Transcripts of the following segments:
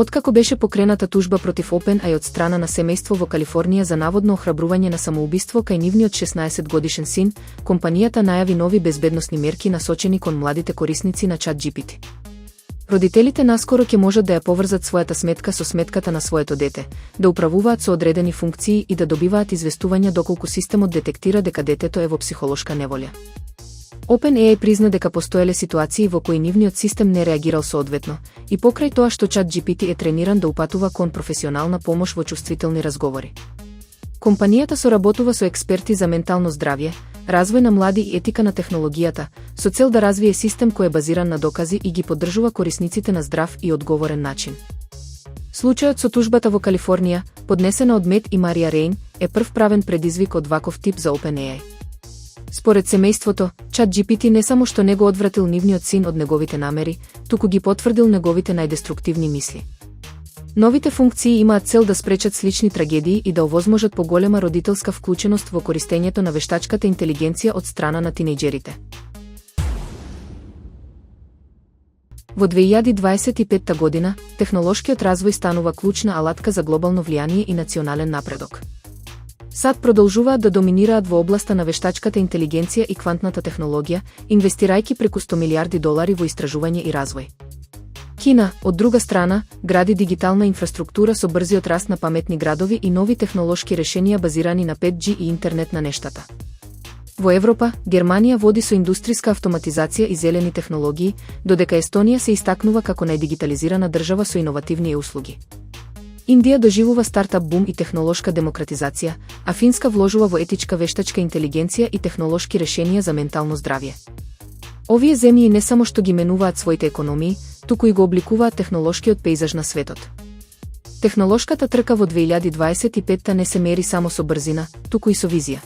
Откако беше покрената тужба против OpenAI од страна на семејство во Калифорнија за наводно охрабрување на самоубиство кај нивниот 16-годишен син, компанијата најави нови безбедносни мерки насочени кон младите корисници на ChatGPT. Родителите наскоро ќе можат да ја поврзат својата сметка со сметката на своето дете, да управуваат со одредени функции и да добиваат известувања доколку системот детектира дека детето е во психолошка неволја. OpenAI призна дека постоеле ситуации во кои нивниот систем не реагирал соодветно, и покрај тоа што ChatGPT е трениран да упатува кон професионална помош во чувствителни разговори. Компанијата соработува со експерти за ментално здравје, развој на млади и етика на технологијата, со цел да развие систем кој е базиран на докази и ги поддржува корисниците на здрав и одговорен начин. Случајот со тужбата во Калифорнија, поднесена од Мет и Марија Рейн, е прв правен предизвик од ваков тип за OpenAI. Според семејството, ChatGPT не само што не го одвратил нивниот син од неговите намери, туку ги потврдил неговите најдеструктивни мисли. Новите функции имаат цел да спречат слични трагедии и да овозможат поголема родителска вклученост во користењето на вештачката интелигенција од страна на тинејџерите. Во 2025 година, технолошкиот развој станува клучна алатка за глобално влијание и национален напредок. САД продолжуваат да доминираат во областа на вештачката интелигенција и квантната технологија, инвестирајќи преку $100 милиарди во истражување и развој. Кина, од друга страна, гради дигитална инфраструктура со брзиот раст на паметни градови и нови технолошки решенија базирани на 5G и интернет на нештата. Во Европа, Германија води со индустријска автоматизација и зелени технологии, додека Естонија се истакнува како најдигитализирана држава со иновативни услуги. Индија доживува стартап бум и технолошка демократизација, а Финска вложува во етичка вештачка интелигенција и технолошки решенија за ментално здравје. Овие земји не само што ги менуваат своите економии, туку и го обликуваат технолошкиот пејзаж на светот. Технолошката трка во 2025 не се мери само со брзина, туку и со визија.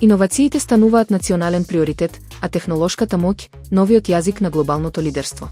Иновациите стануваат национален приоритет, а технолошката моќ – новиот јазик на глобалното лидерство.